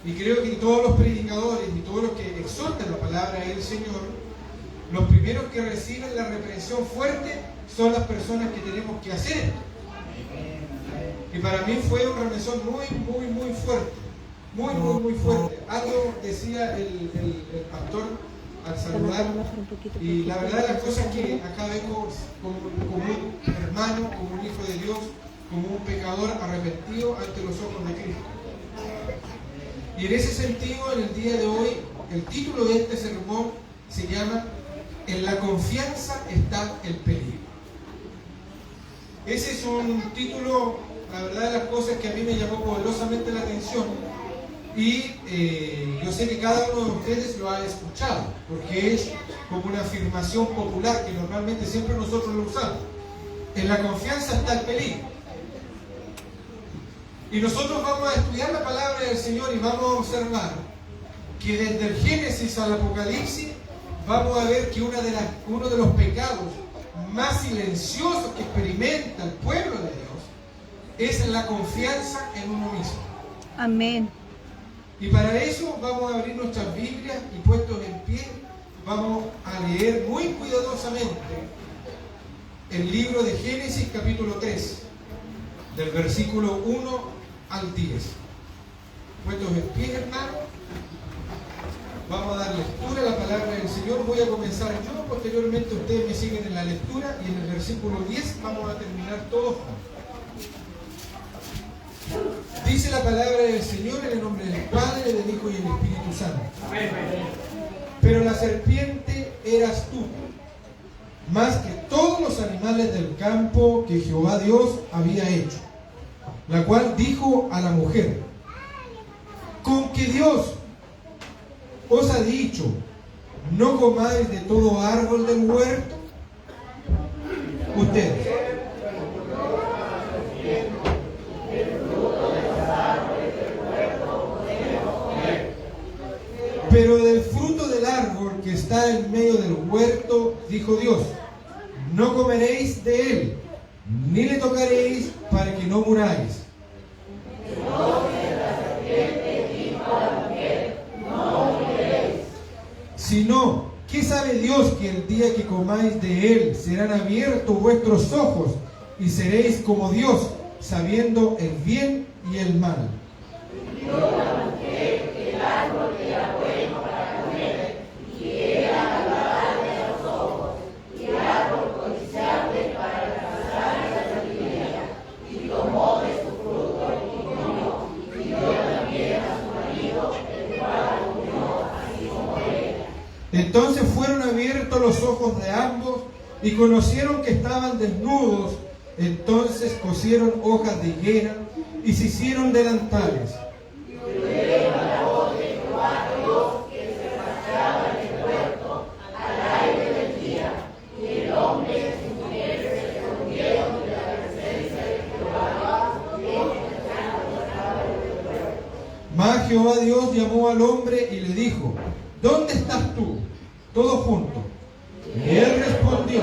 Y creo que todos los predicadores y todos los que exhortan la palabra del Señor, los primeros que reciben la reprensión fuerte son las personas que tenemos que hacer esto. Y para mí fue una reprensión muy fuerte. Muy fuerte. Algo decía el pastor al saludar, y la verdad de las cosas es que acá vengo como un hermano, como un hijo de Dios, como un pecador arrepentido ante los ojos de Cristo. Y en ese sentido, en el día de hoy, el título de este sermón se llama "En la confianza está el peligro". Ese es un título, la verdad de las cosas, que a mí me llamó poderosamente la atención, y yo sé que cada uno de ustedes lo ha escuchado, porque es como una afirmación popular que normalmente siempre nosotros lo usamos. En la confianza está el peligro. Y nosotros vamos a estudiar la palabra del Señor y vamos a observar que desde el Génesis al Apocalipsis vamos a ver que uno de los pecados más silenciosos que experimenta el pueblo de Dios es la confianza en uno mismo. Amén. Y para eso vamos a abrir nuestras Biblias y, puestos en pie, vamos a leer muy cuidadosamente el libro de Génesis capítulo 3, del versículo 1 al 10. Puestos en pie, hermano, vamos a dar lectura a la palabra del Señor. Voy a comenzar yo, posteriormente ustedes me siguen en la lectura, y en el versículo 10 vamos a terminar todos juntos. Dice la palabra del Señor en el nombre del Padre, del Hijo y del Espíritu Santo. Pero la serpiente eras tú, más que todos los animales del campo que Jehová Dios había hecho, la cual dijo a la mujer: ¿con que Dios os ha dicho, no comáis de todo árbol del huerto? Ustedes. Pero del fruto del árbol que está en medio del huerto, dijo Dios, no comeréis de él, ni le tocaréis, para que no muráis. Sino, ¿qué sabe Dios que el día que comáis de él serán abiertos vuestros ojos y seréis como Dios, sabiendo el bien y el mal? Entonces fueron abiertos los ojos de ambos y conocieron que estaban desnudos. Entonces cosieron hojas de higuera y se hicieron delantales. Mas Jehová Dios llamó al hombre y le dijo: ¿dónde estás tú? Todos juntos. Y él respondió: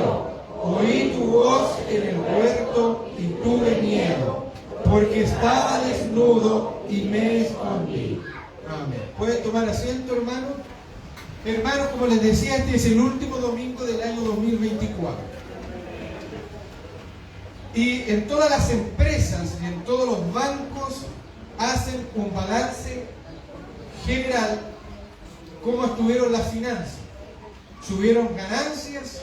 oí tu voz en el huerto y tuve miedo, porque estaba desnudo y me escondí. Amén. ¿Puedes tomar asiento, hermano? Hermanos, como les decía, este es el último domingo del año 2024. Y en todas las empresas y en todos los bancos hacen un balance general, cómo estuvieron las finanzas. ¿Subieron ganancias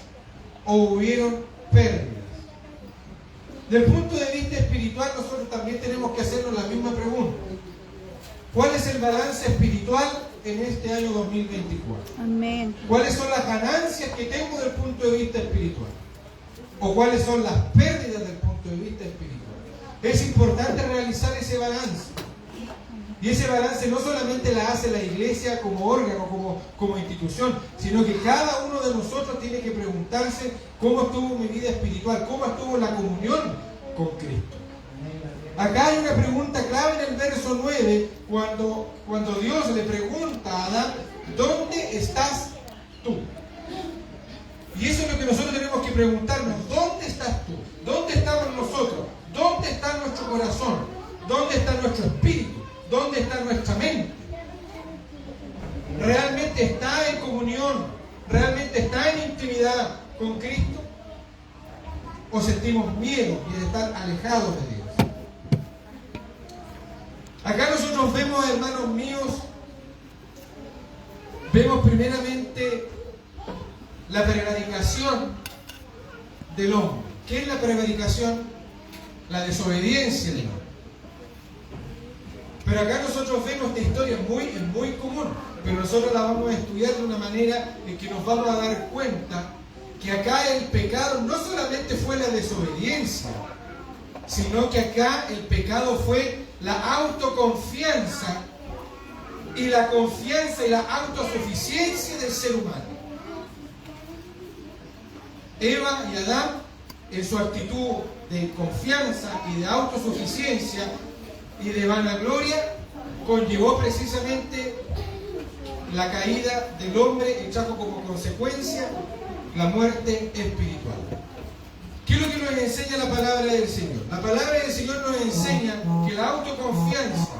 o hubieron pérdidas? Desde el punto de vista espiritual, nosotros también tenemos que hacernos la misma pregunta. ¿Cuál es el balance espiritual en este año 2024? Amén. ¿Cuáles son las ganancias que tengo desde el punto de vista espiritual? ¿O cuáles son las pérdidas desde el punto de vista espiritual? Es importante realizar ese balance. Y ese balance no solamente la hace la iglesia como órgano, como institución, sino que cada uno de nosotros tiene que preguntarse cómo estuvo mi vida espiritual, cómo estuvo la comunión con Cristo. Acá hay una pregunta clave en el verso 9, cuando Dios le pregunta a Adán: ¿dónde estás tú? Y eso es lo que nosotros tenemos que preguntarnos: ¿dónde estás tú? ¿Dónde estamos nosotros? ¿Dónde está nuestro corazón? ¿Dónde está nuestro espíritu? ¿Dónde está nuestra mente? realmente está en comunión, realmente está en intimidad con Cristo, o sentimos miedo y de estar alejados de Dios. Acá nosotros vemos, hermanos míos, vemos primeramente la prevaricación del hombre. ¿Qué es la prevaricación? La desobediencia del hombre. Pero acá nosotros vemos esta historia es muy común, pero nosotros la vamos a estudiar de una manera en que nos vamos a dar cuenta que acá el pecado no solamente fue la desobediencia, sino que acá el pecado fue la autoconfianza y la confianza y la autosuficiencia del ser humano. Eva y Adán, en su actitud de confianza y de autosuficiencia y de vanagloria, conllevó precisamente la caída del hombre y trajo como consecuencia la muerte espiritual. ¿Qué es lo que nos enseña la palabra del Señor? La palabra del Señor nos enseña que la autoconfianza,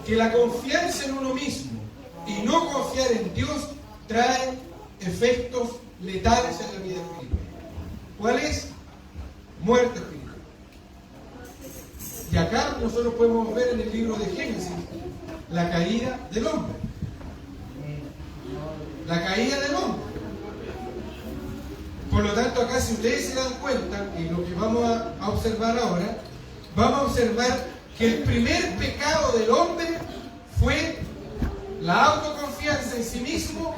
que la confianza en uno mismo y no confiar en Dios trae efectos letales en la vida espiritual. ¿Cuál es? Muerte espiritual. Y acá nosotros podemos ver en el libro de Génesis la caída del hombre. La caída del hombre. Por lo tanto, acá si ustedes se dan cuenta, y lo que vamos a observar ahora, vamos a observar que el primer pecado del hombre fue la autoconfianza en sí mismo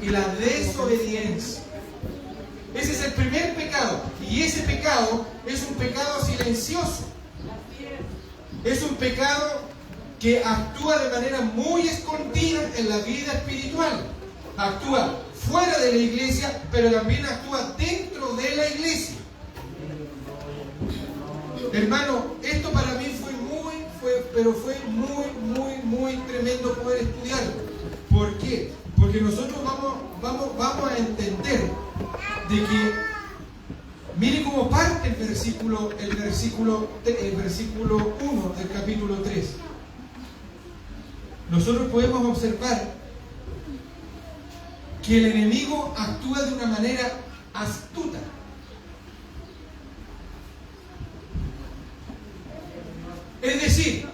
y la desobediencia. Ese es el primer pecado. Y ese pecado es un pecado silencioso. Es un pecado que actúa de manera muy escondida en la vida espiritual. Actúa fuera de la iglesia, pero también actúa dentro de la iglesia. Hermano, esto para mí fue muy tremendo poder estudiarlo. ¿Por qué? Porque nosotros vamos a entender de que, mire cómo parte el versículo 1 del capítulo 3. Nosotros podemos observar que el enemigo actúa de una manera astuta. Es decir,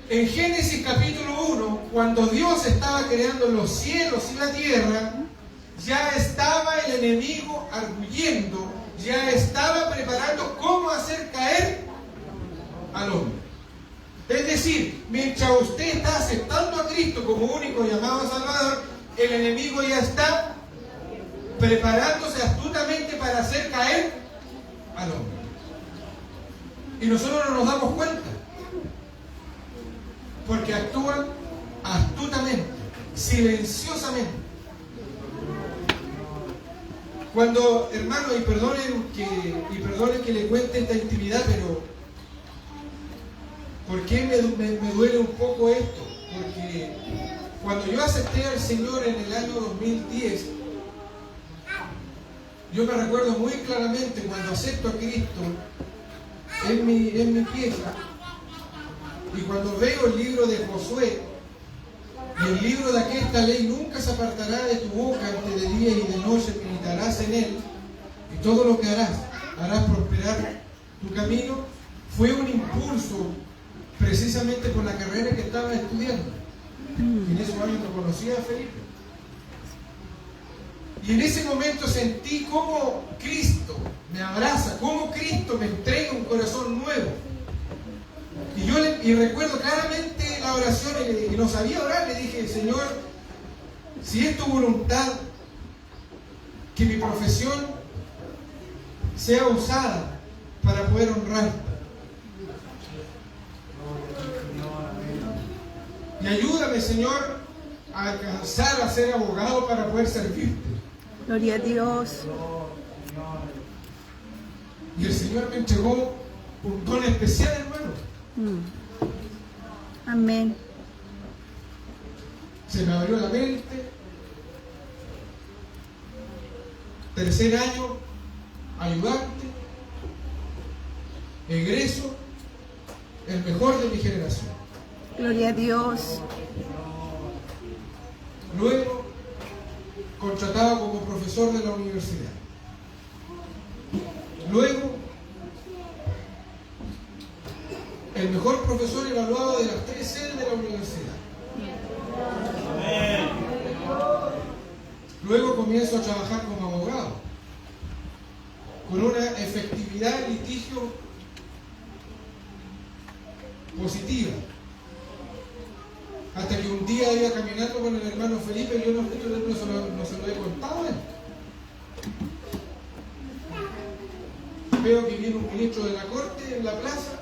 en Génesis capítulo 1, cuando Dios estaba creando los cielos y la tierra, ya estaba el enemigo arguyendo, ya estaba preparando cómo hacer caer al hombre. Es decir, mientras usted está aceptando a Cristo como único llamado Salvador, el enemigo ya está preparándose astutamente para hacer caer al hombre. Y nosotros no nos damos cuenta, porque actúan astutamente, silenciosamente. Cuando, hermano, y perdonen que le cuente esta intimidad, pero ¿por qué me duele un poco esto? Porque cuando yo acepté al Señor en el año 2010, yo me recuerdo muy claramente cuando acepto a Cristo en mi pieza, y cuando veo el libro de Josué, y el libro de aquesta ley nunca se apartará de tu boca, ante de día y de noche meditarás en él, y todo lo que harás prosperar tu camino, fue un impulso precisamente por la carrera que estaba estudiando. En esos años no conocía a Felipe. Y en ese momento sentí cómo Cristo me abraza, cómo Cristo me entrega un corazón nuevo. Y recuerdo claramente la oración, y no sabía orar, le dije: Señor, si es tu voluntad que mi profesión sea usada para poder honrarte, y ayúdame, Señor, a alcanzar a ser abogado para poder servirte. Gloria a Dios. Y el Señor me entregó un don especial, hermano. Amén. Se me abrió la mente. Tercer año, ayudante, egreso, el mejor de mi generación. Gloria a Dios. luego contratado como profesor de la universidad, luego el mejor profesor evaluado de las 3 sedes de la universidad. Luego comienzo a trabajar como abogado, con una efectividad de litigio positiva. Hasta que un día iba caminando con el hermano Felipe y yo no se lo he contado a él. Veo que viene un ministro de la corte en la plaza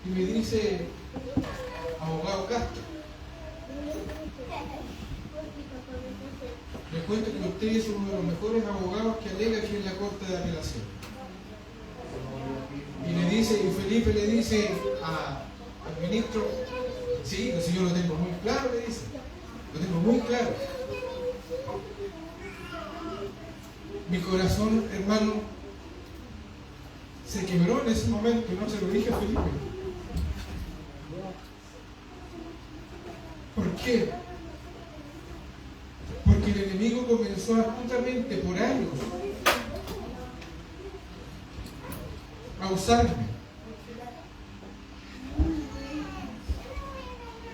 y me dice: abogado Castro, les cuento que usted es uno de los mejores abogados que alega aquí en la corte de apelación. Y Felipe le dice al ministro: sí, pues yo lo tengo muy claro, le dice, lo tengo muy claro. Mi corazón, hermano, se quebró en ese momento y no se lo dije a Felipe. ¿Por qué? Porque el enemigo comenzó astutamente por años a usarme.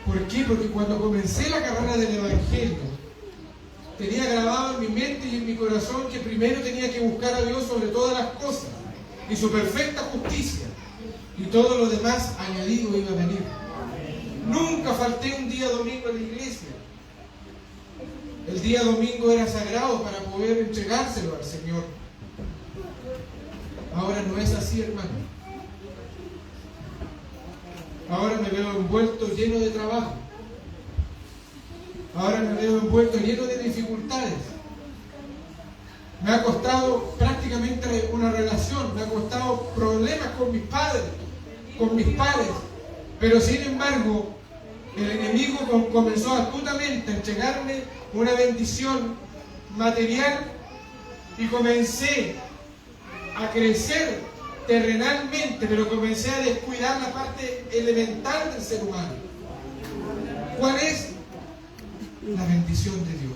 ¿Por qué? Porque cuando comencé la carrera del Evangelio, tenía grabado en mi mente y en mi corazón que primero tenía que buscar a Dios sobre todas las cosas y su perfecta justicia, y todo lo demás añadido iba a venir. Nunca falté un día domingo a la iglesia. El día domingo era sagrado para poder entregárselo al Señor. Ahora no es así, hermano. Ahora me veo envuelto lleno de trabajo. Ahora me veo envuelto lleno de dificultades. Me ha costado prácticamente una relación, me ha costado problemas con mis padres, pero sin embargo, el enemigo comenzó astutamente a entregarme una bendición material y comencé a crecer terrenalmente, pero comencé a descuidar la parte elemental del ser humano. ¿Cuál es? La bendición de Dios.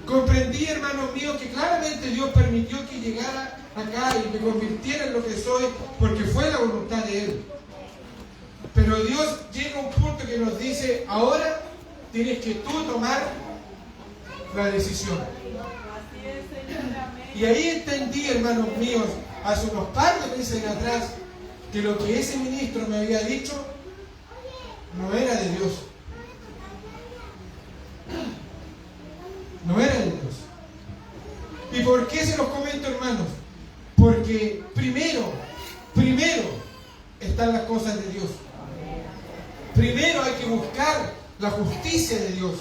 Comprendí, hermanos míos, que claramente Dios permitió que llegara acá y me convirtiera en lo que soy, porque fue la voluntad de Él. Pero Dios llega a un punto que nos dice: ahora tienes que tú tomar la decisión. Y ahí entendí, hermanos míos, hace unos par de meses atrás, que lo que ese ministro me había dicho no era de Dios. No era de Dios. ¿Y por qué se los comento, hermanos? Porque primero están las cosas de Dios. Primero hay que buscar la justicia de Dios.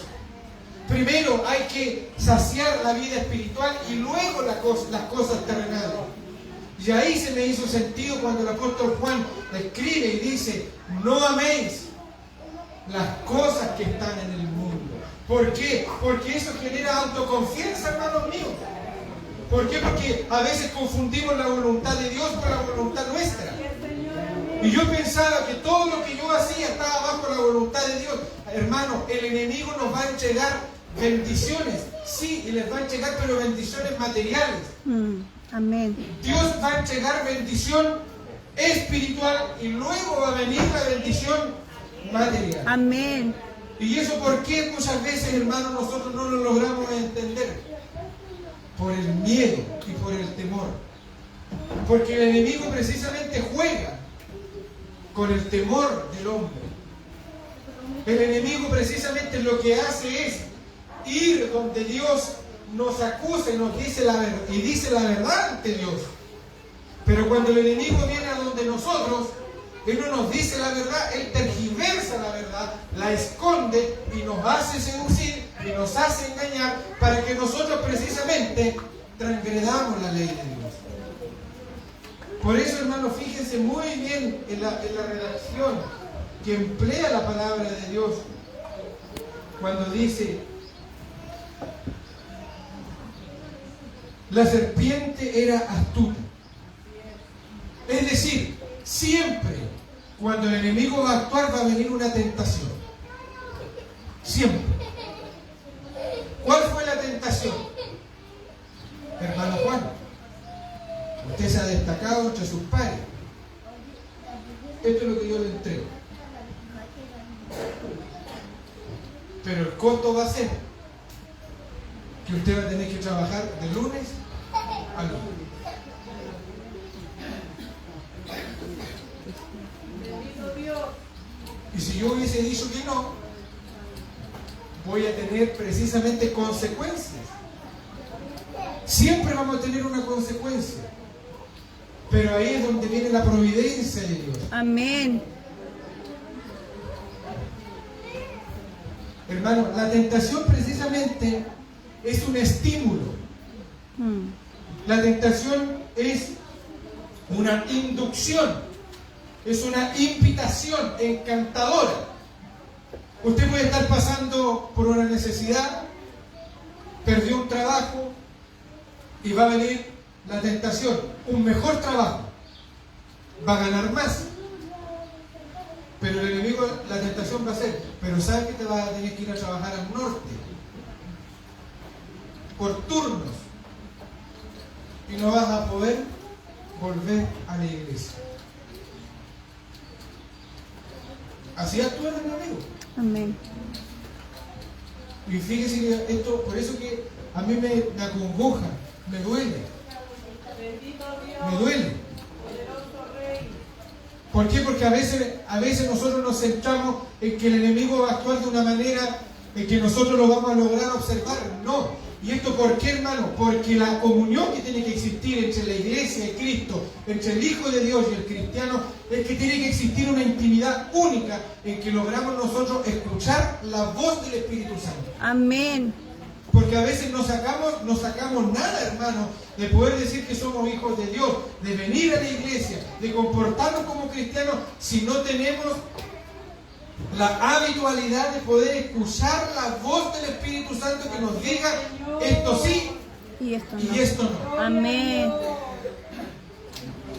Primero hay que saciar la vida espiritual y luego las cosas terrenales. Y ahí se me hizo sentido cuando el apóstol Juan escribe y dice: no améis las cosas que están en el mundo. ¿Por qué? Porque eso genera autoconfianza, hermanos míos. ¿Por qué? Porque a veces confundimos la voluntad de Dios con la voluntad nuestra. Y yo pensaba que todo lo que yo hacía estaba bajo la voluntad de Dios. Hermano, el enemigo nos va a entregar bendiciones. Sí, y les va a entregar, pero bendiciones materiales. Amén. Dios va a entregar bendición espiritual y luego va a venir la bendición material. Amén. ¿Y eso por qué muchas veces, hermanos, nosotros no lo logramos entender? Por el miedo y por el temor. Porque el enemigo precisamente juega con el temor del hombre. El enemigo precisamente lo que hace es ir donde Dios nos acusa y nos dice la verdad, y dice la verdad ante Dios. Pero cuando el enemigo viene a donde nosotros, Él no nos dice la verdad, Él tergiversa la verdad, la esconde y nos hace seducir y nos hace engañar para que nosotros precisamente transgredamos la ley de Dios. Por eso, hermanos, fíjense muy bien en la redacción que emplea la palabra de Dios cuando dice: la serpiente era astuta. Es decir, siempre cuando el enemigo va a actuar va a venir una tentación. Siempre. de sus pares. Esto es lo que yo le entrego. Pero el costo va a ser que usted va a tener que trabajar de lunes a lunes. Y si yo hubiese dicho que no, voy a tener precisamente consecuencias. Siempre vamos a tener una consecuencia. Pero ahí es donde viene la providencia de Dios. Amén. Hermano, la tentación precisamente es un estímulo. La tentación es una inducción, es una invitación encantadora. Usted puede estar pasando por una necesidad, perdió un trabajo y va a venir la tentación, un mejor trabajo, va a ganar más. Pero el enemigo, la tentación va a ser, pero ¿sabes que te vas a tener que ir a trabajar al norte? Por turnos. Y no vas a poder volver a la iglesia. Así actúa el enemigo. Amén. Y fíjese que esto, por eso que a mí me acongoja, me duele. Me duele. ¿Por qué? Porque a veces nosotros nos centramos en que el enemigo va a actuar de una manera en que nosotros lo vamos a lograr observar. No. ¿Y esto por qué, hermano? Porque la comunión que tiene que existir entre la iglesia y Cristo, entre el Hijo de Dios y el cristiano, es que tiene que existir una intimidad única en que logramos nosotros escuchar la voz del Espíritu Santo. Amén. Porque a veces no sacamos nada, hermano, de poder decir que somos hijos de Dios, de venir a la iglesia, de comportarnos como cristianos, si no tenemos la habitualidad de poder escuchar la voz del Espíritu Santo que nos diga esto sí y esto no. Amén.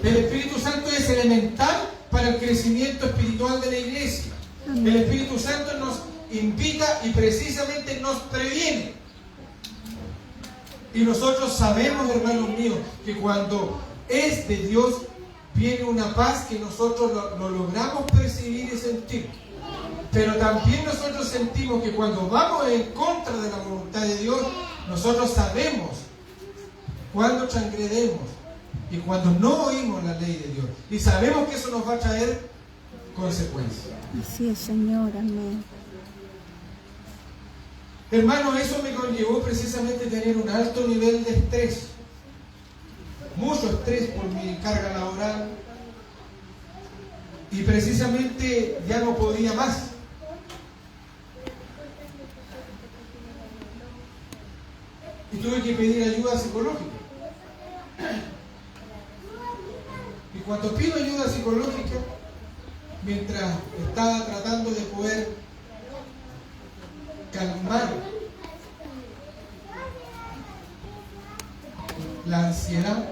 El Espíritu Santo es elemental para el crecimiento espiritual de la iglesia. Amén. El Espíritu Santo nos invita y precisamente nos previene. Y nosotros sabemos, hermanos míos, que cuando es de Dios viene una paz que nosotros lo logramos percibir y sentir. Pero también nosotros sentimos que cuando vamos en contra de la voluntad de Dios, nosotros sabemos cuando transgredemos y cuando no oímos la ley de Dios. Y sabemos que eso nos va a traer consecuencias. Así es, Señor. Amén. Hermano, eso me conllevó precisamente tener un alto nivel de estrés. Mucho estrés por mi carga laboral. Y precisamente ya no podía más. Y tuve que pedir ayuda psicológica. Y cuando pido ayuda psicológica, mientras estaba tratando de poder calmar la ansiedad,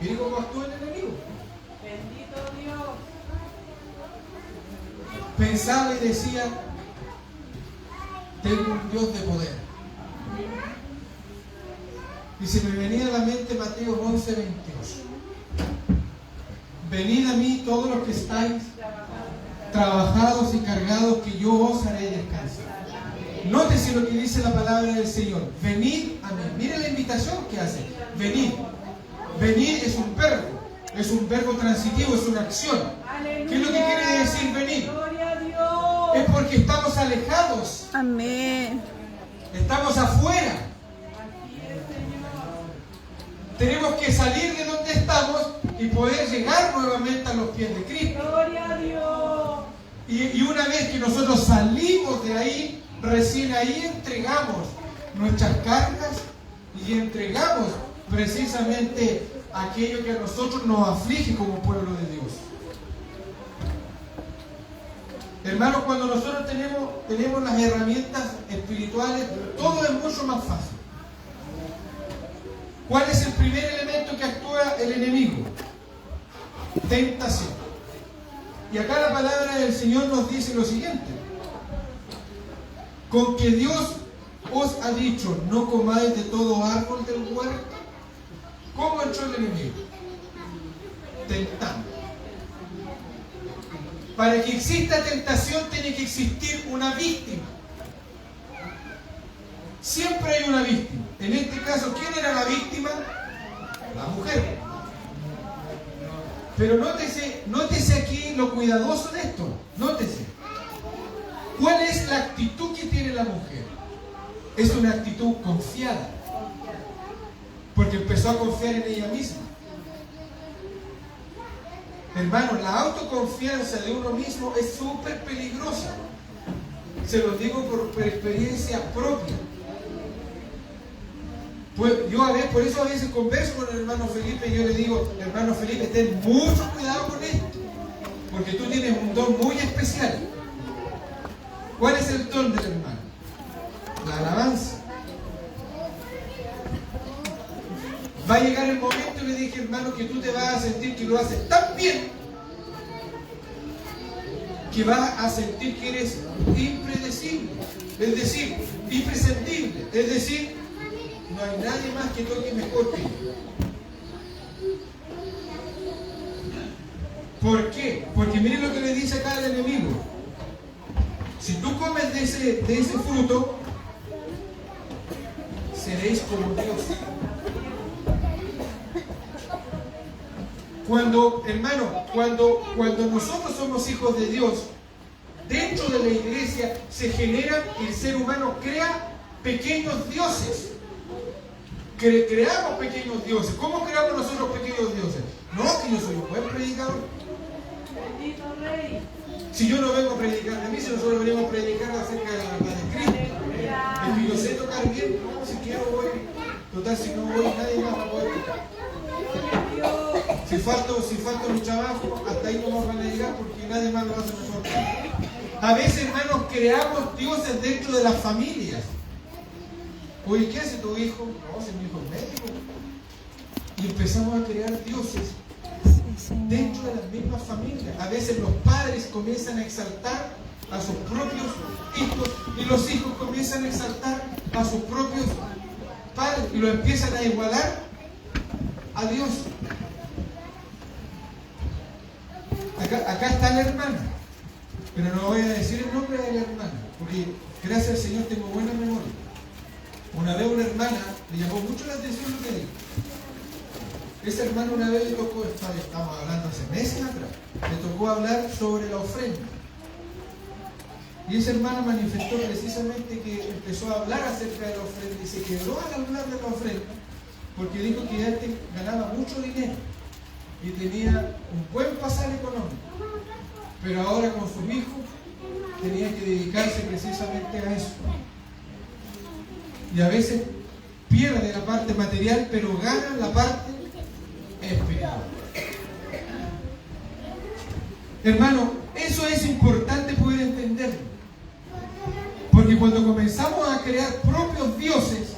mire cómo actúa el enemigo. Bendito Dios. Pensaba y decía, tengo un Dios de poder. Y se me venía a la mente Mateo 11:28. Venid a mí todos los que estáis trabajados y cargados, que yo os haré descansar. Nótese lo que dice la palabra del Señor. Venid a mí. Mire la invitación que hace. Venid. Venid es un verbo. Es un verbo transitivo, es una acción. ¿Qué es lo que quiere decir venir? Es porque estamos alejados. Amén. Estamos afuera. Tenemos que salir de donde estamos y poder llegar nuevamente a los pies de Cristo. Gloria a Dios. Y una vez que nosotros salimos de ahí, recién ahí entregamos nuestras cargas y entregamos precisamente aquello que a nosotros nos aflige como pueblo de Dios. Hermanos, cuando nosotros tenemos las herramientas espirituales, todo es mucho más fácil. ¿Cuál es el primer elemento que actúa el enemigo? Tentación. Y acá la palabra del Señor nos dice lo siguiente: con que Dios os ha dicho, no comáis de todo árbol del huerto. ¿Cómo entró el enemigo? Tentando. Para que exista tentación tiene que existir una víctima. Siempre hay una víctima. En este caso, ¿quién era la víctima? La mujer. Pero nótese aquí lo cuidadoso de esto. Nótese. ¿Cuál es la actitud que tiene la mujer? Es una actitud confiada. Porque empezó a confiar en ella misma. Hermano, la autoconfianza de uno mismo es súper peligrosa. Se lo digo por experiencia propia. Pues por eso a veces converso con el hermano Felipe y yo le digo, hermano Felipe, ten mucho cuidado con esto, porque tú tienes un don muy especial. ¿Cuál es el don del hermano? La alabanza. Va a llegar el momento, le dije, hermano, que tú te vas a sentir que lo haces tan bien que vas a sentir que eres impredecible, es decir, imprescindible, es decir, no hay nadie más que toque mejor que yo. ¿Por qué? Porque miren lo que le dice acá el enemigo. Si tú comes de ese fruto, seréis como Dios. Cuando nosotros somos hijos de Dios, dentro de la iglesia se genera, el ser humano crea pequeños dioses. Creamos pequeños dioses. ¿Cómo creamos nosotros pequeños dioses? No, que yo soy un buen predicador. Bendito Rey. Si yo no vengo a predicar de mí, si nosotros venimos a predicar acerca de la verdad de Cristo. Es que yo sé tocar bien, si quiero voy. Total, si no voy, nadie más va a poder tocar. Si falta mi trabajo, hasta ahí no nos van a llegar porque nadie más lo hace mejor. A veces, hermanos, creamos dioses dentro de las familias. Oye, ¿qué hace tu hijo? No, si mi hijo es médico. Y empezamos a crear dioses dentro de las mismas familias. A veces los padres comienzan a exaltar a sus propios hijos y los hijos comienzan a exaltar a sus propios padres y lo empiezan a igualar a Dios. Acá está la hermana, pero no voy a decir el nombre de la hermana, porque gracias al Señor tengo buena memoria. Una vez una hermana le llamó mucho la atención lo que dijo. Esa hermana una vez le tocó, estamos hablando hace meses atrás, le tocó hablar sobre la ofrenda. Y esa hermana manifestó precisamente que empezó a hablar acerca de la ofrenda y se quedó al hablar de la ofrenda porque dijo que antes ganaba mucho dinero y tenía un buen pasar económico, pero ahora con sus hijos tenía que dedicarse precisamente a eso. Y a veces pierde la parte material, pero gana la parte espiritual. Hermano, eso es importante poder entenderlo. Porque cuando comenzamos a crear propios dioses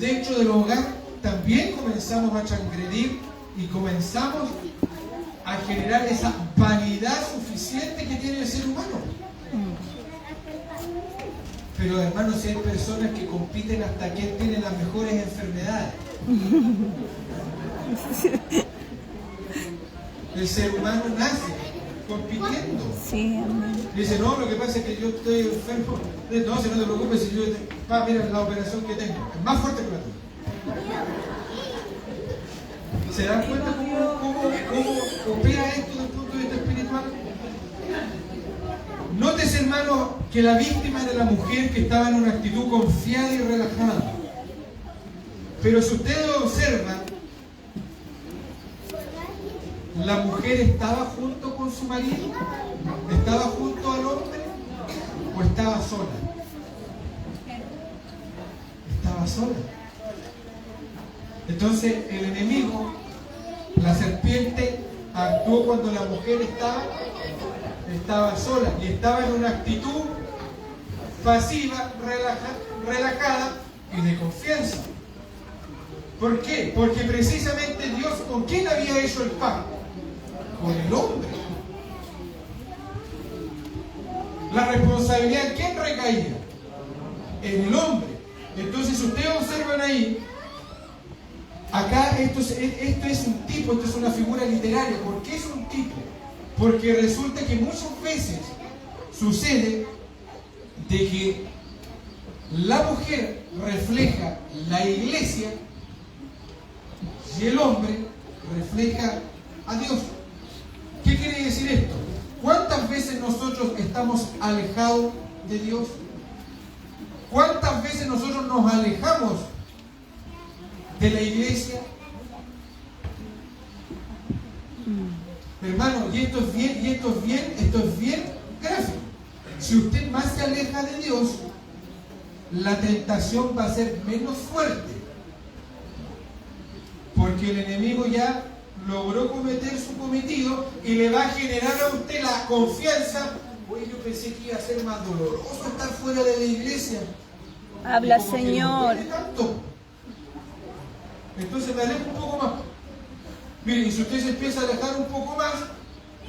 dentro del hogar, también comenzamos a transgredir y comenzamos a generar esa vanidad suficiente que tiene el ser humano. Pero hermanos, si hay personas que compiten hasta quién tiene las mejores enfermedades. El ser humano nace compitiendo. Sí, amén. Dice, no, lo que pasa es que yo estoy enfermo. No, si no te preocupes, si yo mira la operación que tengo, es más fuerte que la tuya. ¿Se dan cuenta cómo opera esto desde el punto de vista espiritual? Nótese, hermano, que la víctima era la mujer que estaba en una actitud confiada y relajada. Pero si ustedes observan, la mujer estaba junto con su marido, estaba junto al hombre o estaba sola. Estaba sola. Entonces el enemigo, la serpiente, actuó cuando la mujer estaba sola y estaba en una actitud pasiva, relajada y de confianza. ¿Por qué? Porque precisamente Dios, ¿con quién había hecho el pacto? Con el hombre. La responsabilidad, ¿en quién recaía? En el hombre. Entonces, si ustedes observan ahí, Acá esto es un tipo, esto es una figura literaria. ¿Por qué es un tipo? Porque resulta que muchas veces sucede de que la mujer refleja la iglesia y el hombre refleja a Dios. ¿Qué quiere decir esto? ¿Cuántas veces nosotros estamos alejados de Dios? ¿Cuántas veces nosotros nos alejamos de la iglesia? Hermano, y esto es bien gráfico. Si usted más se aleja de Dios, la tentación va a ser menos fuerte. Porque el enemigo ya logró cometer su cometido y le va a generar a usted la confianza. Oye, yo pensé que iba a ser más doloroso estar fuera de la iglesia. Habla, Como que Señor. no duele tanto. Entonces me alejo un poco más. Mire, y si usted se empieza a alejar un poco más,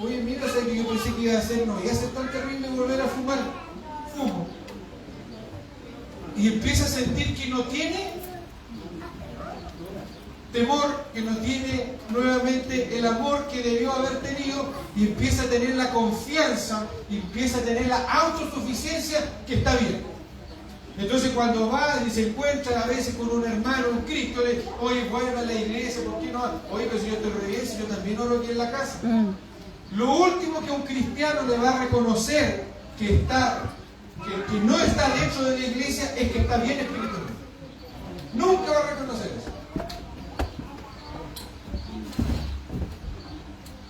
oye, mira, sé que yo pensé que iba a ser, no iba a ser tan terrible volver a fumar. Fumo. Y empieza a sentir que no tiene temor, que no tiene nuevamente el amor que debió haber tenido, y empieza a tener la confianza, y empieza a tener la autosuficiencia que está bien. Entonces cuando va y se encuentra a veces con un hermano en Cristo, le dice, oye, vuelve a la iglesia, ¿por qué no? Oye, pero si yo estoy re bien, si yo también oro aquí en la casa. Lo último que un cristiano le va a reconocer que no está dentro de la iglesia es que está bien espiritualmente. Nunca va a reconocer eso.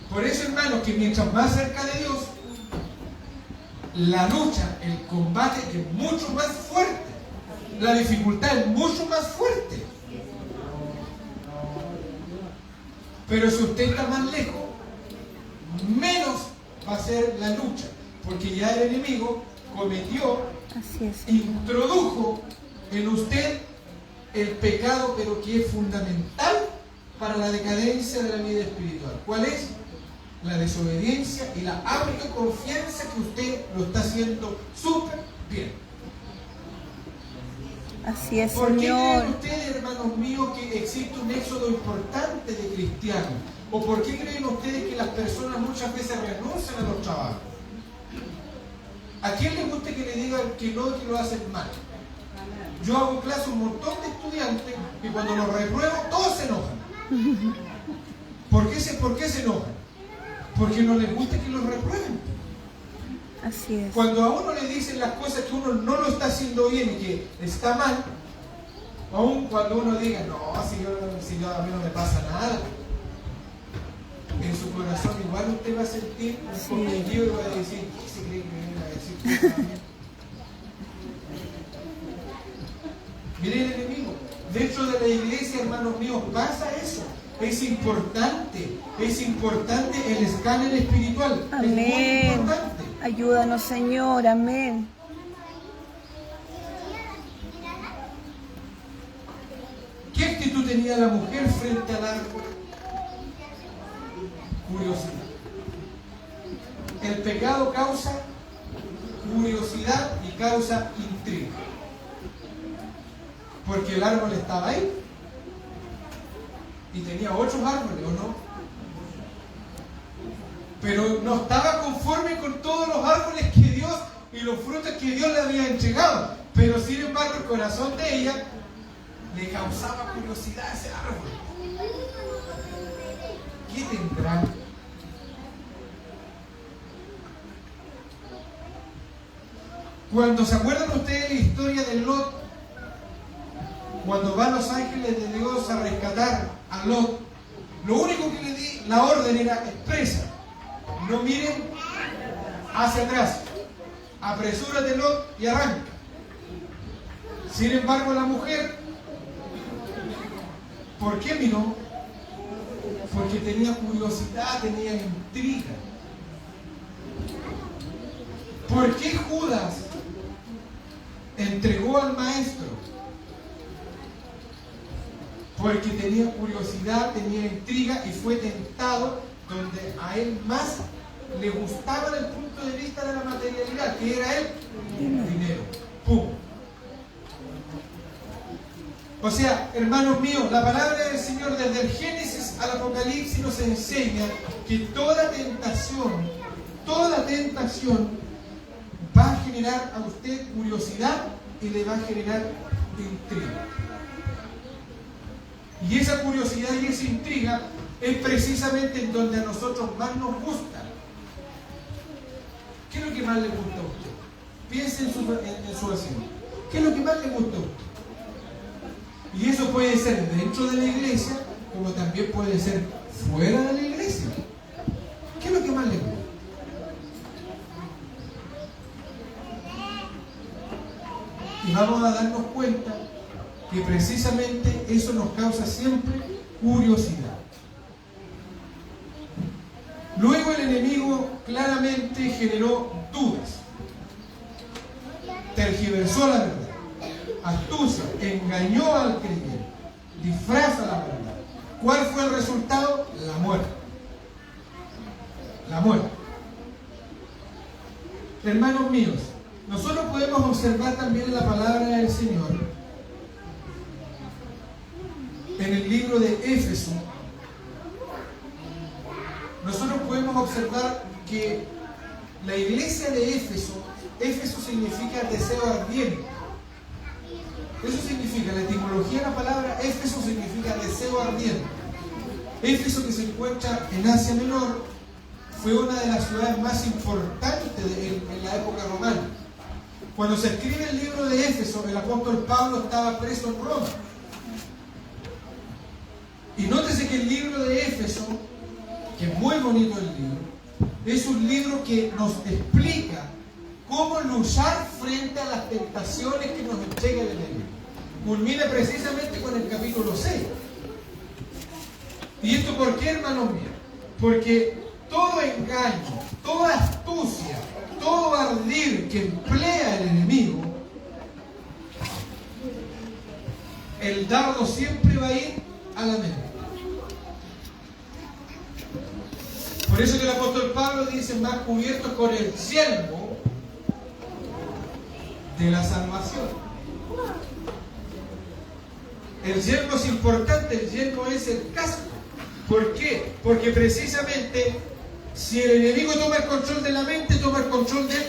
Por eso, hermanos, que mientras más cerca de Dios, la lucha, el combate es mucho más fuerte. La dificultad es mucho más fuerte. Pero si usted está más lejos, menos va a ser la lucha. Porque ya el enemigo cometió, Así es. introdujo en usted el pecado, pero que es fundamental para la decadencia de la vida espiritual. ¿Cuál es? La desobediencia y la autoconfianza que usted lo está haciendo súper bien. Así es, ¿Por qué creen Señor. ustedes, hermanos míos, que existe un éxodo importante de cristianos? ¿O por qué creen ustedes que las personas muchas veces renuncian a los trabajos? ¿A quién les gusta que le digan que no y que lo hacen mal? Yo hago clase a un montón de estudiantes y cuando los repruebo todos se enojan. ¿Por qué se enojan? Porque no les gusta que los reprueben. Así es. Cuando a uno le dicen las cosas que uno no lo está haciendo bien y que está mal, aun cuando uno diga, no, si yo a mí no me pasa nada, en su corazón igual usted va a sentir un poquillo y va a decir, ¿qué se cree que me viene a decir cosas a mí? Miren el enemigo. Dentro de la iglesia, hermanos míos, pasa eso. Es importante el escáner espiritual. Amén. Es muy importante. Ayúdanos, Señor. Amén. ¿Qué actitud tenía la mujer frente al árbol? Curiosidad. El pecado causa curiosidad y causa intriga. Porque el árbol estaba ahí. Y tenía 8 árboles, ¿o no? Pero no estaba conforme con todos los árboles que Dios y los frutos que Dios le había entregado. Pero sin embargo el corazón de ella le causaba curiosidad a ese árbol. ¿Qué tendrá? Cuando se acuerdan ustedes de la historia de Lot, cuando van los ángeles de Dios a rescatar a Lot, lo único que le di, la orden era expresa: no miren hacia atrás, apresúrate Lot y arranca. Sin embargo la mujer, ¿por qué miró? Porque tenía curiosidad, tenía intriga. ¿Por qué Judas entregó al maestro? Porque tenía curiosidad, tenía intriga y fue tentado donde a él más le gustaba desde el punto de vista de la materialidad, que era el dinero. ¡Pum! O sea, hermanos míos, la palabra del Señor desde el Génesis al Apocalipsis nos enseña que toda tentación va a generar a usted curiosidad y le va a generar intriga. Y esa curiosidad y esa intriga es precisamente en donde a nosotros más nos gusta. ¿Qué es lo que más le gusta a usted? Piense en su vecino. ¿Qué es lo que más le gusta a usted? Y eso puede ser dentro de la iglesia, como también puede ser fuera de la iglesia. ¿Qué es lo que más le gusta? Y vamos a darnos cuenta que precisamente eso nos causa siempre curiosidad. Luego el enemigo claramente generó dudas, tergiversó la verdad, astucia, engañó al creyente, disfraza la verdad. ¿Cuál fue el resultado? La muerte. La muerte. Hermanos míos, nosotros podemos observar también en la palabra del Señor, en el libro de Éfeso, nosotros podemos observar que la iglesia de Éfeso, Éfeso significa deseo ardiente. Eso significa, la etimología de la palabra Éfeso significa deseo ardiente. Éfeso, que se encuentra en Asia Menor, fue una de las ciudades más importantes en la época romana. Cuando se escribe el libro de Éfeso, el apóstol Pablo estaba preso en Roma. Y nótese que el libro de Éfeso, que es muy bonito el libro, es un libro que nos explica cómo luchar frente a las tentaciones que nos entrega el enemigo. Culmina precisamente con el capítulo 6. ¿Y esto por qué, hermanos míos? Porque todo engaño, toda astucia, todo ardid que emplea el enemigo, el dardo siempre va a ir a la mente. Por eso que el apóstol Pablo dice: más cubiertos con el yelmo de la salvación. El yelmo es importante, el yelmo es el casco. ¿Por qué? Porque precisamente si el enemigo toma el control de la mente, toma el control del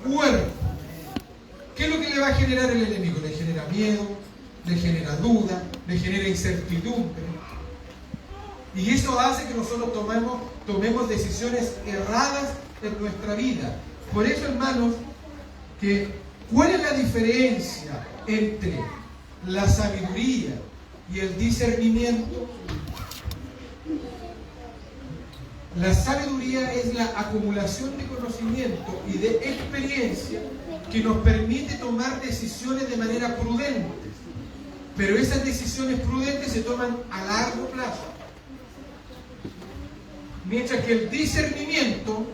cuerpo. ¿Qué es lo que le va a generar el enemigo? Le genera miedo, le genera duda, le genera incertidumbre. Y eso hace que nosotros tomemos decisiones erradas en nuestra vida. Por eso, hermanos, ¿cuál es la diferencia entre la sabiduría y el discernimiento? La sabiduría es la acumulación de conocimiento y de experiencia que nos permite tomar decisiones de manera prudente. Pero esas decisiones prudentes se toman a largo plazo. Mientras que el discernimiento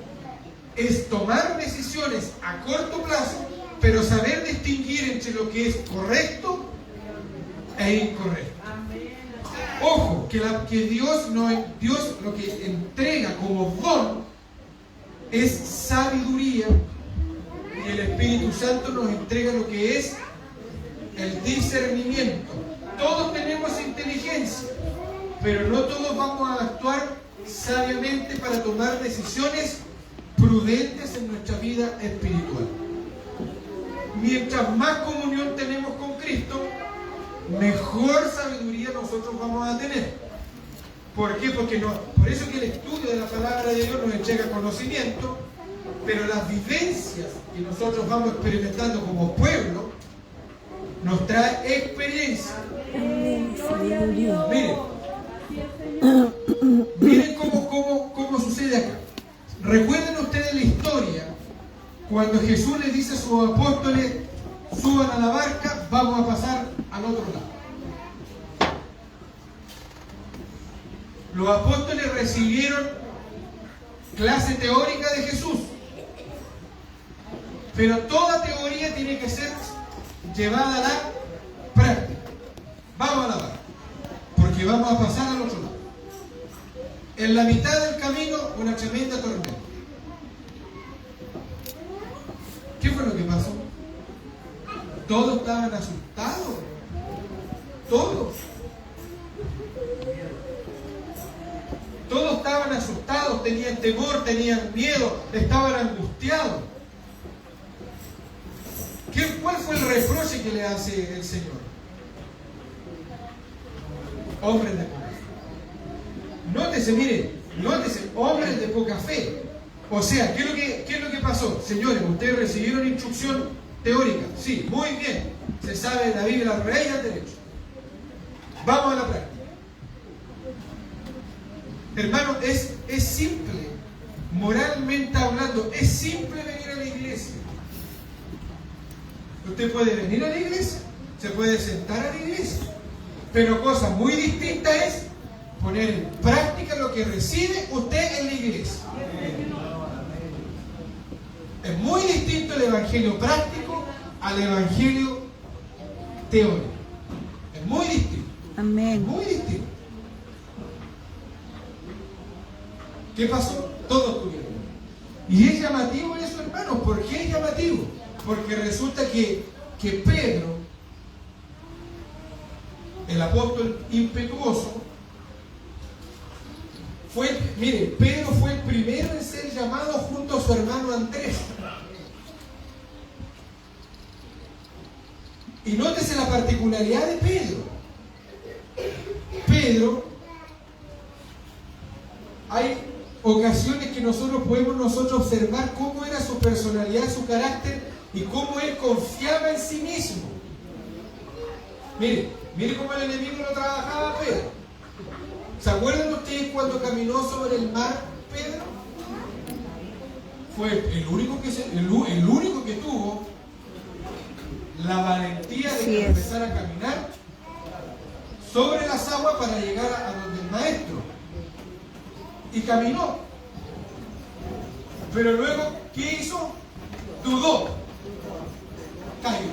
es tomar decisiones a corto plazo, pero saber distinguir entre lo que es correcto e incorrecto. Ojo, que Dios lo que entrega como don es sabiduría, y el Espíritu Santo nos entrega lo que es el discernimiento. Todos tenemos inteligencia, pero no todos vamos a actuar sabiamente para tomar decisiones prudentes en nuestra vida espiritual. Mientras más comunión tenemos con Cristo, mejor sabiduría nosotros vamos a tener. ¿Por qué? Por eso que el estudio de la palabra de Dios nos entrega conocimiento, pero las vivencias que nosotros vamos experimentando como pueblo nos trae experiencia. Miren cómo sucede acá. Recuerden ustedes la historia cuando Jesús le dice a sus apóstoles: suban a la barca, vamos a pasar al otro lado. Los apóstoles recibieron clase teórica de Jesús, pero toda teoría tiene que ser llevada a la práctica. Vamos a la barca, porque vamos a pasar al otro lado. En la mitad del camino, una tremenda tormenta. ¿Qué fue lo que pasó? Todos estaban asustados. Todos. Todos estaban asustados, tenían temor, tenían miedo, estaban angustiados. ¿Cuál fue el reproche que le hace el Señor? Hombres de poca fe. Nótese, mire, hombres de poca fe. O sea, ¿qué es lo que pasó? Señores, ustedes recibieron instrucción teórica. Sí, muy bien. Se sabe la Biblia al revés y al derecho. Vamos a la práctica. Hermano, es simple, moralmente hablando, es simple venir a la iglesia. Usted puede venir a la iglesia, se puede sentar a la iglesia, pero cosa muy distinta es poner en práctica lo que recibe usted en la iglesia. Es muy distinto el evangelio práctico al evangelio teórico. Es muy distinto. Amén. Muy distinto. ¿Qué pasó? Todos tuvieron. Y es llamativo eso, hermanos. ¿Por qué es llamativo? Porque resulta que Pedro, el apóstol impetuoso, Pedro fue el primero en ser llamado junto a su hermano Andrés. Y nótese la particularidad de Pedro. Pedro, hay ocasiones que nosotros podemos observar cómo era su personalidad, su carácter y cómo él confiaba en sí mismo. Mire cómo el enemigo lo trabajaba a Pedro. ¿Se acuerdan ustedes cuando caminó sobre el mar Pedro? Fue el único que tuvo la valentía de empezar a caminar sobre las aguas para llegar a donde el maestro. Y caminó. Pero luego, ¿qué hizo? Dudó. Cayó.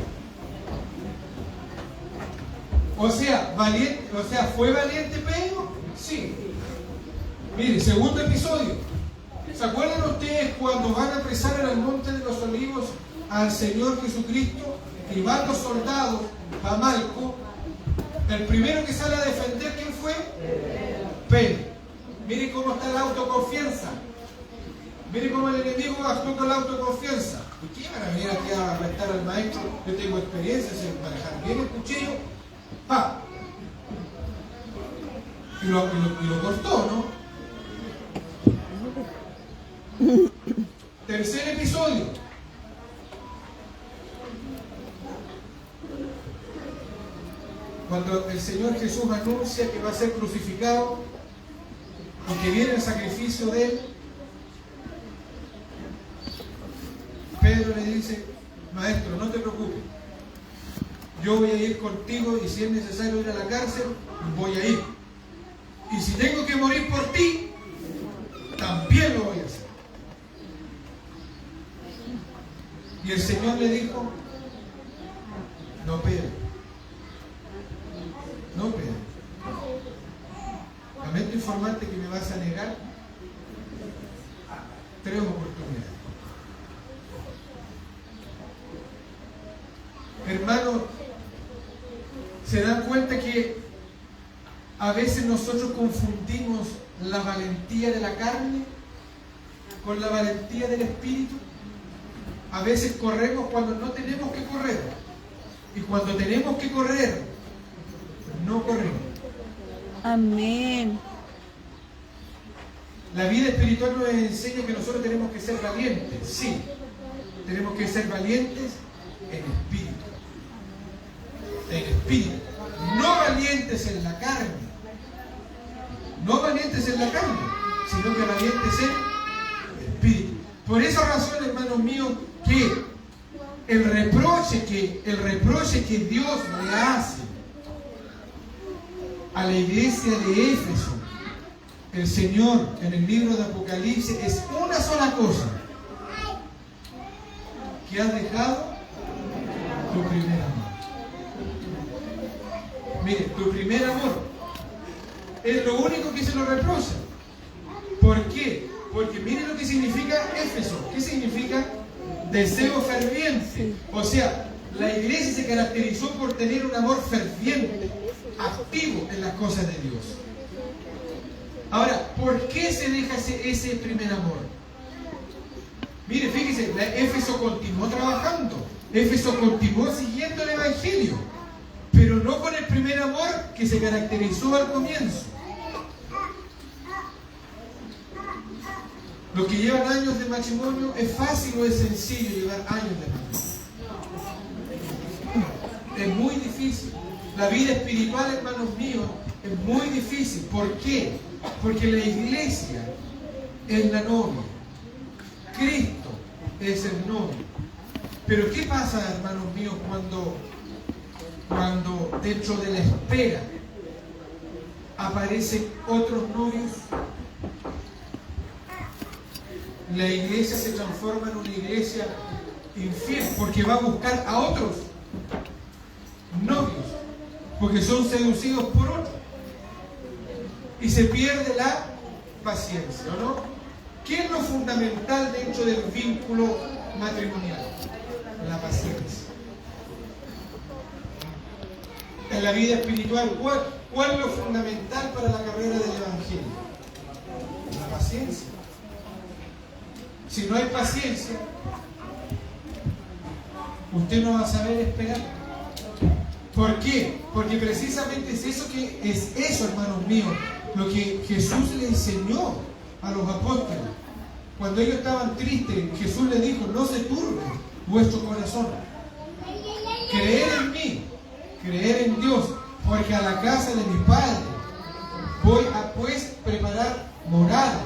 ¿Fue valiente Pedro? Sí. Mire, segundo episodio. ¿Se acuerdan ustedes cuando van a apresar en el Monte de los Olivos al Señor Jesucristo y van los soldados a Malco? El primero que sale a defender, ¿quién fue? Pedro. Mire cómo está la autoconfianza. Mire cómo el enemigo actuó con la autoconfianza. ¿Y quién va a venir aquí a arrestar al maestro? Yo tengo experiencia en manejar bien el cuchillo. ¡Pa! Y lo cortó, ¿no? Tercer episodio. Cuando el Señor Jesús anuncia que va a ser crucificado y que viene el sacrificio de Él, Pedro le dice: Maestro, no te preocupes, yo voy a ir contigo y si es necesario ir a la cárcel, voy a ir. Y si tengo que morir por ti, también lo voy a hacer. Y el Señor le dijo: no, Pedro, no, Pedro, lamento informarte que me vas a negar 3 oportunidades. Hermanos, ¿se dan cuenta que a veces nosotros confundimos la valentía de la carne con la valentía del Espíritu? A veces corremos cuando no tenemos que correr, y cuando tenemos que correr, no corremos. Amén. La vida espiritual nos enseña que nosotros tenemos que ser valientes. Sí, tenemos que ser valientes en espíritu. En espíritu. No valientes en la carne. No valientes en la carne, sino que valientes en espíritu. Por esa razón, hermanos míos, que el reproche que Dios le hace a la iglesia de Éfeso, el Señor en el libro de Apocalipsis, es una sola cosa: que has dejado tu primer amor. Mire, tu primer amor es lo único que se lo reprocha. ¿Por qué? Porque mire lo que significa Éfeso. ¿Qué significa? Deseo ferviente. O sea, la iglesia se caracterizó por tener un amor ferviente. activo en las cosas de Dios. Ahora, ¿por qué se deja ese primer amor? Mire, fíjese, Éfeso continuó trabajando, Éfeso continuó siguiendo el Evangelio, pero no con el primer amor que se caracterizó al comienzo. Los que llevan años de matrimonio, ¿es fácil o es sencillo llevar años de matrimonio? Es muy difícil. La vida espiritual, hermanos míos, es muy difícil. ¿Por qué? Porque la iglesia es la novia. Cristo es el novio. Pero ¿qué pasa, hermanos míos, cuando dentro de la espera aparecen otros novios? La iglesia se transforma en una iglesia infiel porque va a buscar a otros novios, porque son seducidos por otros y se pierde la paciencia, ¿no? ¿Qué es lo fundamental dentro del vínculo matrimonial? La paciencia. En la vida espiritual, ¿cuál es lo fundamental para la carrera del Evangelio? La paciencia. Si no hay paciencia, usted no va a saber esperar. ¿Por qué? Porque precisamente es eso, hermanos míos, lo que Jesús le enseñó a los apóstoles. Cuando ellos estaban tristes, Jesús les dijo: no se turbe vuestro corazón. Creer en mí, creer en Dios, porque a la casa de mi Padre voy a pues preparar moradas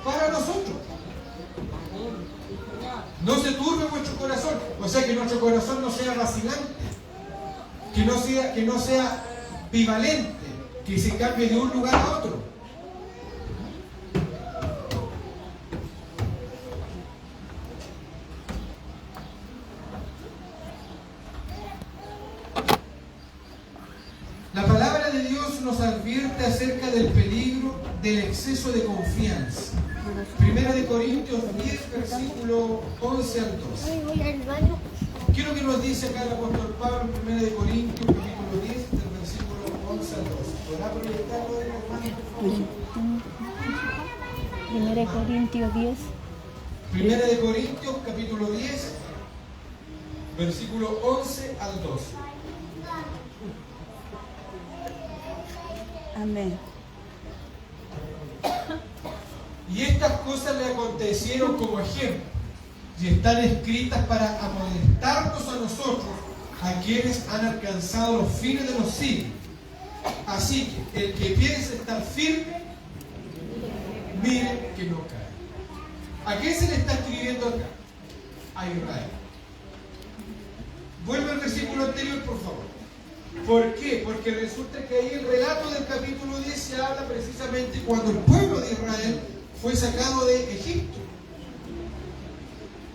para nosotros. No se turbe vuestro corazón, o sea, que nuestro corazón no sea vacilante, que no sea bivalente, que se cambie de un lugar a otro. La palabra de Dios nos advierte acerca del peligro del exceso de confianza. Primera de Corintios 10, versículo 11 al 12. ¿Qué es lo que nos dice acá el apóstol Pablo en Primera de Corintios, capítulo 10, del versículo 11 al 12? ¿Podrá proyectarlo de hermano, por favor? Primera de Corintios 10. Primera de Corintios, capítulo 10, versículo 11 al 12. Amén. Y estas cosas le acontecieron como ejemplo, y están escritas para amonestarnos a nosotros, a quienes han alcanzado los fines de los siglos. Así que el que piense estar firme, mire que no cae. ¿A quién se le está escribiendo acá? A Israel. Vuelve al versículo anterior, por favor. ¿Por qué? Porque resulta que ahí el relato del capítulo 10 se habla precisamente cuando el pueblo de Israel fue sacado de Egipto.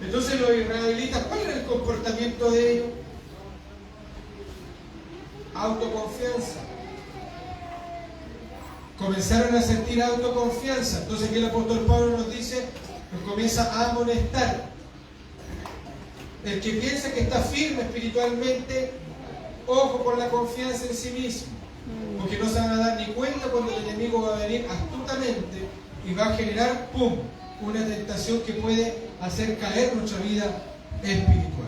Entonces los israelitas, ¿cuál era el comportamiento de ellos? Autoconfianza. Comenzaron a sentir autoconfianza. Entonces aquí el apóstol Pablo nos dice, nos comienza a amonestar. El que piensa que está firme espiritualmente, ojo con la confianza en sí mismo, porque no se van a dar ni cuenta cuando el enemigo va a venir astutamente y va a generar, ¡pum!, una tentación que puede hacer caer nuestra vida espiritual.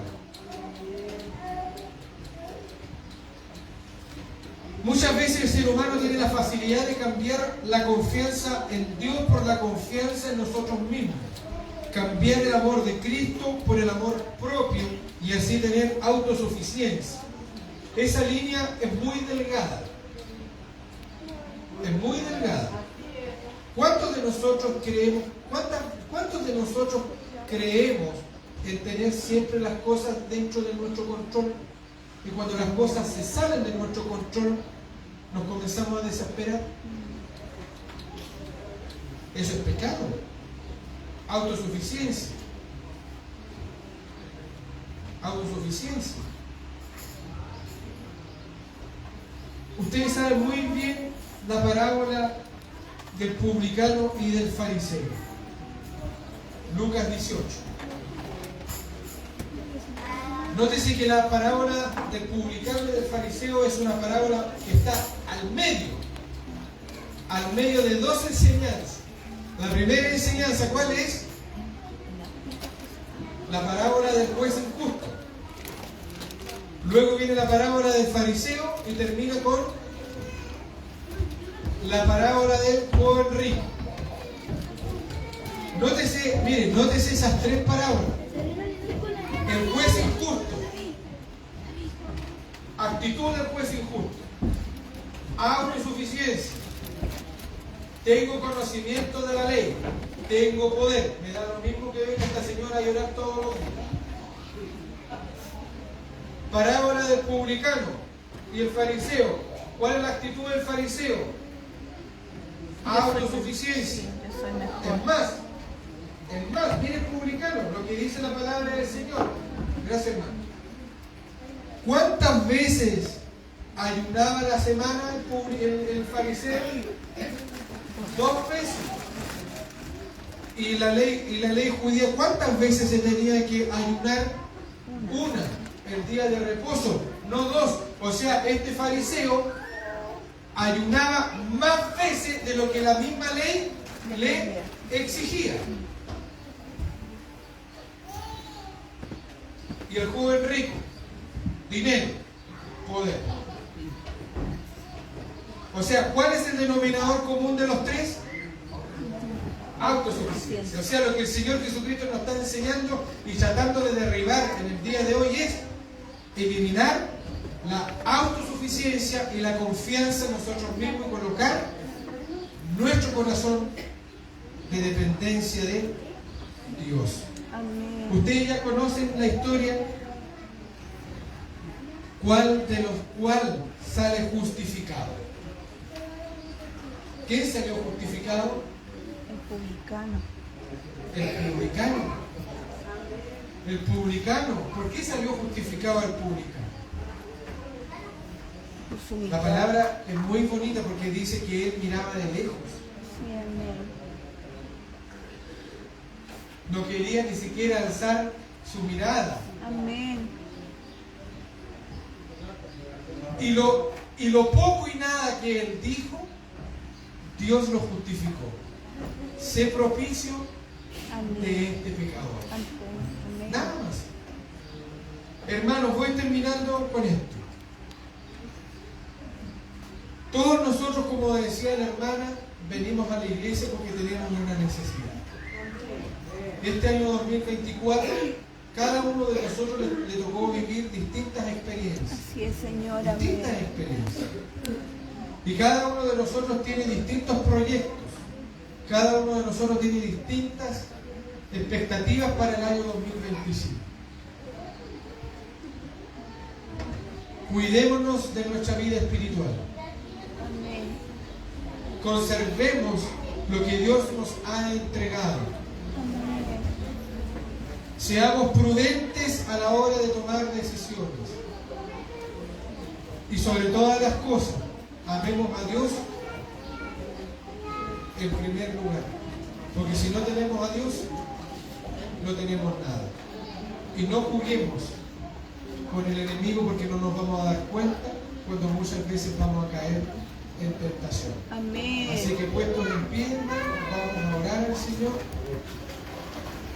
Muchas veces el ser humano tiene la facilidad de cambiar la confianza en Dios por la confianza en nosotros mismos. Cambiar el amor de Cristo por el amor propio y así tener autosuficiencia. Esa línea es muy delgada. Es muy delgada. ¿Cuántos de nosotros creemos en tener siempre las cosas dentro de nuestro control? Y cuando las cosas se salen de nuestro control, nos comenzamos a desesperar. Eso es pecado. Autosuficiencia. Autosuficiencia. Ustedes saben muy bien la parábola del publicano y del fariseo. Lucas 18. Nótese que la parábola del publicano y del fariseo es una parábola que está al medio de dos enseñanzas. La primera enseñanza, ¿cuál es? La parábola del juez injusto. Luego viene la parábola del fariseo y termina con la parábola del joven rico. Nótese, miren, nótese esas tres parábolas. El juez injusto, actitud del juez injusto, autosuficiencia, tengo conocimiento de la ley, tengo poder, me da lo mismo que venga esta señora a llorar todos los días. Parábola del publicano y el fariseo. ¿Cuál es la actitud del fariseo? Autosuficiencia. Yo soy mejor. Es más, mire el publicano, lo que dice la palabra del Señor. Gracias, hermano. ¿Cuántas veces ayunaba la semana el fariseo? 2 veces. Y la ley judía, ¿cuántas veces se tenía que ayunar? Una, el día de reposo, no 2. O sea, este fariseo ayunaba más veces de lo que la misma ley le exigía. Y el joven rico, dinero, poder. O sea, ¿cuál es el denominador común de los tres? Autosuficiencia. O sea, lo que el Señor Jesucristo nos está enseñando y tratando de derribar en el día de hoy es eliminar la autosuficiencia y la confianza en nosotros mismos y colocar nuestro corazón de dependencia de Dios. Amén. Ustedes ya conocen la historia. ¿Cuál de los cuales sale justificado? ¿Quién salió justificado? El publicano. El publicano. El publicano. ¿Por qué salió justificado el publicano? Por su La humildad. palabra es muy bonita porque dice que él miraba de lejos. Sí, amén. No quería ni siquiera alzar su mirada. Amén. Y lo poco y nada que él dijo, Dios lo justificó. Sé propicio Amén. de este pecador. Amén. Nada más. Hermanos, voy terminando con esto. Todos nosotros, como decía la hermana, venimos a la iglesia porque tenemos una necesidad. Este año 2024, cada uno de nosotros le tocó vivir distintas experiencias. Así es, Señor. Distintas Amén. experiencias. Y cada uno de nosotros tiene distintos proyectos. Cada uno de nosotros tiene distintas expectativas para el año 2025. Cuidémonos de nuestra vida espiritual. Amén. Conservemos lo que Dios nos ha entregado. Amén. Seamos prudentes a la hora de tomar decisiones. Y sobre todas las cosas, amemos a Dios en primer lugar. Porque si no tenemos a Dios, no tenemos nada. Y no juguemos con el enemigo porque no nos vamos a dar cuenta cuando muchas veces vamos a caer en tentación. Amén. Así que puestos en pie, vamos a orar al Señor.